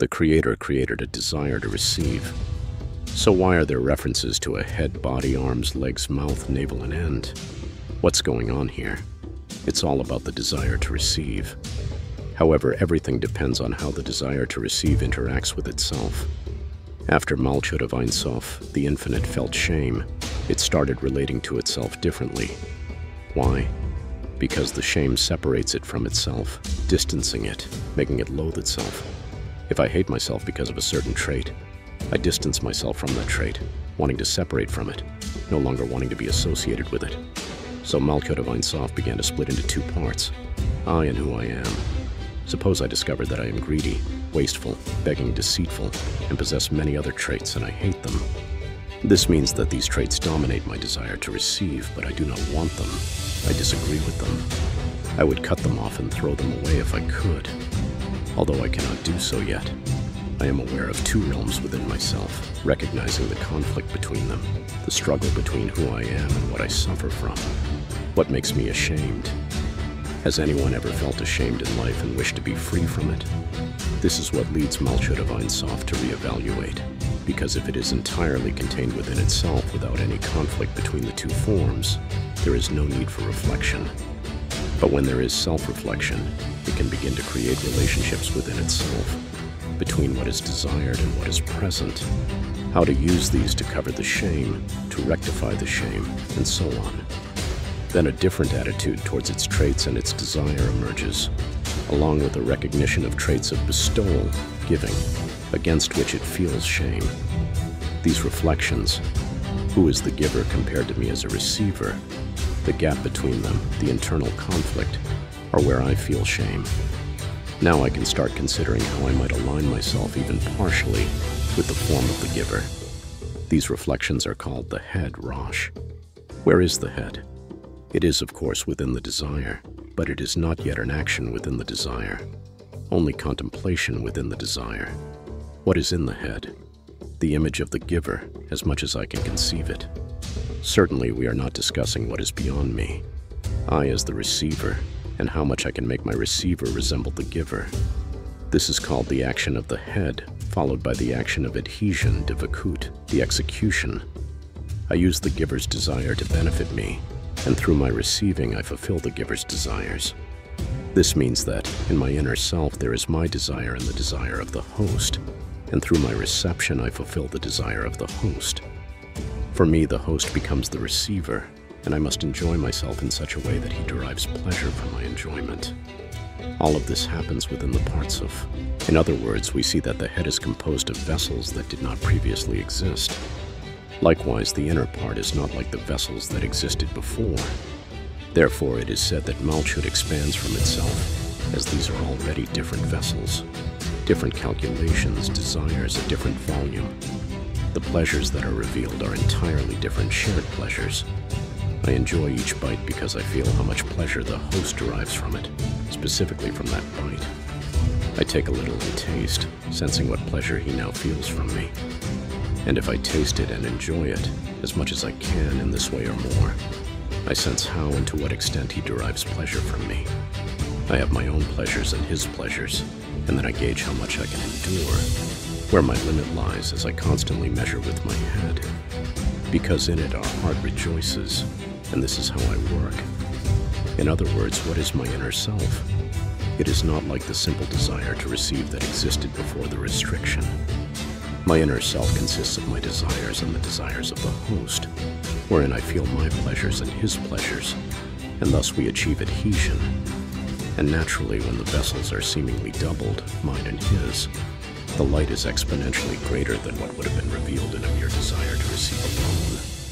The Creator created a desire to receive. So why are there references to a head, body, arms, legs, mouth, navel, and end? What's going on here? It's all about the desire to receive. However, everything depends on how the desire to receive interacts with itself. After Malchut of Ein Sof, the infinite felt shame. It started relating to itself differently. Why? Because the shame separates it from itself, distancing it, making it loathe itself. If I hate myself because of a certain trait, I distance myself from that trait, wanting to separate from it, no longer wanting to be associated with it. So Malchut of Ein Sof began to split into two parts, I and who I am. Suppose I discovered that I am greedy, wasteful, begging, deceitful, and possess many other traits, and I hate them. This means that these traits dominate my desire to receive, but I do not want them. I disagree with them. I would cut them off and throw them away if I could. Although I cannot do so yet, I am aware of two realms within myself, recognizing the conflict between them, the struggle between who I am and what I suffer from. What makes me ashamed? Has anyone ever felt ashamed in life and wished to be free from it? This is what leads Malchut of Ein Sof to reevaluate, because if it is entirely contained within itself without any conflict between the two forms, there is no need for reflection. But when there is self-reflection, it can begin to create relationships within itself, between what is desired and what is present, how to use these to cover the shame, to rectify the shame, and so on. Then a different attitude towards its traits and its desire emerges, along with a recognition of traits of bestowal, giving, against which it feels shame. These reflections, who is the giver compared to me as a receiver, the gap between them, the internal conflict, are where I feel shame. Now I can start considering how I might align myself even partially with the form of the giver. These reflections are called the head, Rosh. Where is the head? It is, of course, within the desire, but it is not yet an action within the desire, only contemplation within the desire. What is in the head? The image of the giver, as much as I can conceive it. Certainly, we are not discussing what is beyond me. I as the receiver, and how much I can make my receiver resemble the giver. This is called the action of the head, followed by the action of adhesion, devakut, the execution. I use the giver's desire to benefit me, and through my receiving I fulfill the giver's desires. This means that, in my inner self, there is my desire and the desire of the host, and through my reception I fulfill the desire of the host. For me, the host becomes the receiver, and I must enjoy myself in such a way that he derives pleasure from my enjoyment. All of this happens within the parts of. In other words, we see that the head is composed of vessels that did not previously exist. Likewise, the inner part is not like the vessels that existed before. Therefore, it is said that Malchut expands from itself, as these are already different vessels, different calculations, desires, a different volume. The pleasures that are revealed are entirely different shared pleasures. I enjoy each bite because I feel how much pleasure the host derives from it, specifically from that bite. I take a little and taste, sensing what pleasure he now feels from me. And if I taste it and enjoy it, as much as I can in this way or more, I sense how and to what extent he derives pleasure from me. I have my own pleasures and his pleasures, and then I gauge how much I can endure, where my limit lies as I constantly measure with my head. Because in it our heart rejoices, and this is how I work. In other words, what is my inner self? It is not like the simple desire to receive that existed before the restriction. My inner self consists of my desires and the desires of the host, wherein I feel my pleasures and his pleasures, and thus we achieve adhesion. And naturally, when the vessels are seemingly doubled, mine and his, the light is exponentially greater than what would have been revealed in a mere desire to receive alone.